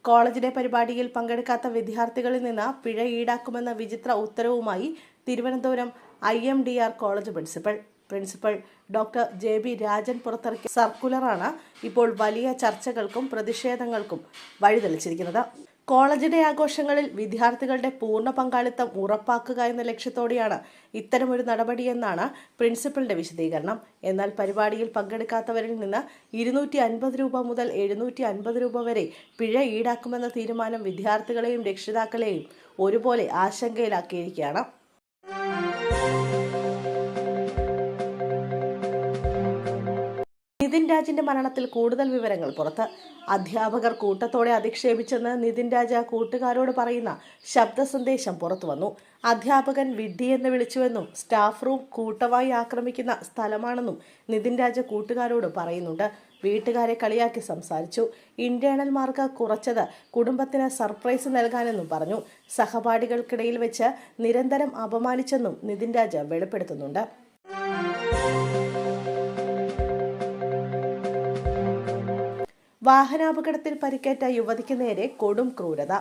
കോളേജിലെ പരിപാടിയിൽ പങ്കെടുക്കാത്ത വിദ്യാർത്ഥികളിൽ നിന്ന് പിഴ ഈടാക്കുമെന്ന വിചിത്ര ഉത്തരവുമായി Thiruvananthapuram IMDR college principal doctor JB Rajan പുറത്തിറക്കിയ സർക്കുലറാണ് ഇപ്പോൾ വലിയ ചർച്ചകൾക്കും പ്രതിഷേധങ്ങൾക്കും വഴിതെളിച്ചിരിക്കുന്നത്. കോളേജ് ഡേ ആഘോഷങ്ങളിൽ വിദ്യാർത്ഥികളുടെ പൂർണ്ണ പങ്കാളിത്തം ഉറപ്പാക്കുക എന്ന ലക്ഷ്യത്തോടെയാണ് ഇത്തരമൊരു നടപടിയെന്നാണ് പ്രിൻസിപ്പലിന്റെ വിശദീകരണം. എന്നാൽ പരിപാടിയിൽ പങ്കെടുക്കാത്തവരിൽ നിന്ന് 250 രൂപ മുതൽ 750 രൂപ വരെ പിഴ ഈടാക്കുമെന്ന തീരുമാനം വിദ്യാർത്ഥികളെയും രക്ഷിതാക്കളെയും ഒരുപോലെ ആശങ്കയിലാക്കിയിരിക്കുകയാണ്. നിതിൻ രാജിന്റെ മരണത്തിൽ കൂടുതൽ വിവരങ്ങൾ പുറത്ത്. അധ്യാപകർ കൂട്ടത്തോടെ അധിക്ഷേപിച്ചെന്ന് നിതിൻ രാജ കൂട്ടുകാരോട് പറയുന്ന ശബ്ദ സന്ദേശം പുറത്തുവന്നു. അധ്യാപകൻ വിഡ്ഢിയെന്ന് വിളിച്ചുവെന്നും സ്റ്റാഫ് റൂം കൂട്ടമായി ആക്രമിക്കുന്ന സ്ഥലമാണെന്നും നിതിൻ രാജ കൂട്ടുകാരോട് പറയുന്നുണ്ട്. വീട്ടുകാരെ കളിയാക്കി സംസാരിച്ചു. ഇന്റേണൽമാർക്ക് കുറച്ചത് കുടുംബത്തിന് സർപ്രൈസ് നൽകാനെന്നും പറഞ്ഞു. സഹപാഠികൾക്കിടയിൽ വെച്ച് നിരന്തരം അപമാനിച്ചെന്നും നിതിൻ രാജ വെളിപ്പെടുത്തുന്നുണ്ട്. വാഹനാപകടത്തിൽ പരിക്കേറ്റ യുവതിക്ക് നേരെ കൊടും ക്രൂരത.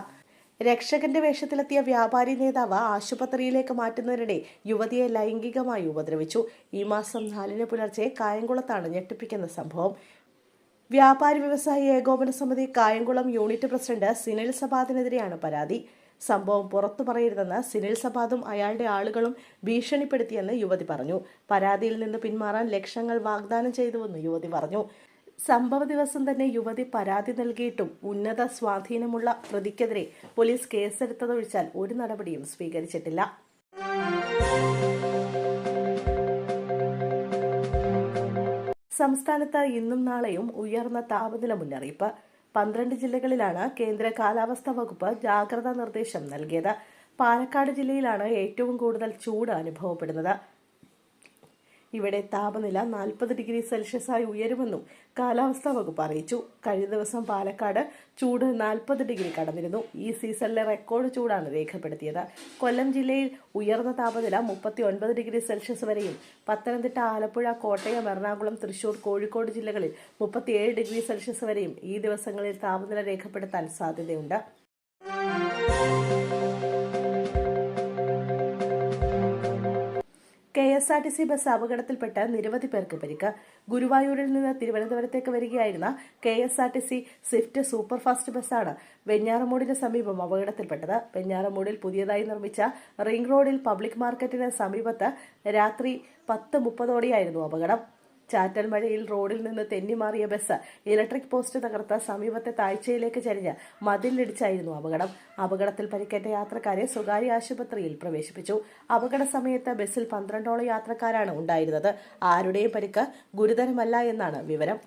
രക്ഷകന്റെ വേഷത്തിലെത്തിയ വ്യാപാരി നേതാവ് ആശുപത്രിയിലേക്ക് മാറ്റുന്നതിനിടെ യുവതിയെ ലൈംഗികമായി ഉപദ്രവിച്ചു. ഈ മാസം 4 പുലർച്ചെ കായംകുളത്താണ് ഞെട്ടിപ്പിക്കുന്ന സംഭവം. വ്യാപാരി വ്യവസായി ഏകോപന സമിതി കായംകുളം യൂണിറ്റ് പ്രസിഡന്റ് സിനിൽ സബാദിനെതിരെയാണ് പരാതി. സംഭവം പുറത്തു പറയരുതെന്ന് സിനിൽ സബാദും അയാളുടെ ആളുകളും ഭീഷണിപ്പെടുത്തിയെന്ന് യുവതി പറഞ്ഞു. പരാതിയിൽ നിന്ന് പിന്മാറാൻ ലക്ഷങ്ങൾ വാഗ്ദാനം ചെയ്തുവെന്ന് യുവതി പറഞ്ഞു. സംഭവ ദിവസം തന്നെ യുവതി പരാതി നൽകിയിട്ടും ഉന്നത സ്വാധീനമുള്ള പ്രതിക്കെതിരെ പോലീസ് കേസെടുത്തതൊഴിച്ചാൽ ഒരു നടപടിയും സ്വീകരിച്ചിട്ടില്ല. സംസ്ഥാനത്ത് ഇന്നും നാളെയും ഉയർന്ന താപനില മുന്നറിയിപ്പ്. 12 ജില്ലകളിലാണ് കേന്ദ്ര കാലാവസ്ഥാ വകുപ്പ് ജാഗ്രതാ നിർദ്ദേശം നൽകിയത്. പാലക്കാട് ജില്ലയിലാണ് ഏറ്റവും കൂടുതൽ ചൂട് അനുഭവപ്പെടുന്നത്. ഇവിടെ താപനില 40 ഡിഗ്രി സെൽഷ്യസായി ഉയരുമെന്നും കാലാവസ്ഥാ വകുപ്പ് അറിയിച്ചു. കഴിഞ്ഞ ദിവസം പാലക്കാട് ചൂട് 40 ഡിഗ്രി കടന്നിരുന്നു. ഈ സീസണിലെ റെക്കോർഡ് ചൂടാണ് രേഖപ്പെടുത്തിയത്. കൊല്ലം ജില്ലയിൽ ഉയർന്ന താപനില 39 ഡിഗ്രി സെൽഷ്യസ് വരെയും പത്തനംതിട്ട, ആലപ്പുഴ, കോട്ടയം, എറണാകുളം, തൃശൂർ, കോഴിക്കോട് ജില്ലകളിൽ 37 ഡിഗ്രി സെൽഷ്യസ് വരെയും ഈ ദിവസങ്ങളിൽ താപനില രേഖപ്പെടുത്താൻ സാധ്യതയുണ്ട്. KSRTC ബസ് അപകടത്തിൽപ്പെട്ട് നിരവധി പേർക്ക് പരിക്ക്. ഗുരുവായൂരിൽ നിന്ന് തിരുവനന്തപുരത്തേക്ക് വരികയായിരുന്ന KSRTC സ്വിഫ്റ്റ് സൂപ്പർഫാസ്റ്റ് ബസ്സാണ് വെഞ്ഞാറമൂടിന് സമീപം അപകടത്തിൽപ്പെട്ടത്. വെഞ്ഞാറമൂടിൽ പുതിയതായി നിർമ്മിച്ച റിംഗ് റോഡിൽ പബ്ലിക് മാർക്കറ്റിന് സമീപത്ത് രാത്രി 10:30ഓടെയായിരുന്നു അപകടം. ചാറ്റൽ മഴയിൽ റോഡിൽ നിന്ന് തെന്നിമാറിയ ബസ് ഇലക്ട്രിക് പോസ്റ്റ് തകർത്ത് സമീപത്തെ താഴ്ചയിലേക്ക് ചരിഞ്ഞ് മതിലിടിച്ചായിരുന്നു അപകടം. അപകടത്തിൽ പരിക്കേറ്റ യാത്രക്കാരെ സ്വകാര്യ ആശുപത്രിയിൽ പ്രവേശിപ്പിച്ചു. അപകട സമയത്ത് ബസ്സിൽ 12ഓളം യാത്രക്കാരാണ് ഉണ്ടായിരുന്നത്. ആരുടെയും പരിക്ക് ഗുരുതരമല്ല എന്നാണ് വിവരം.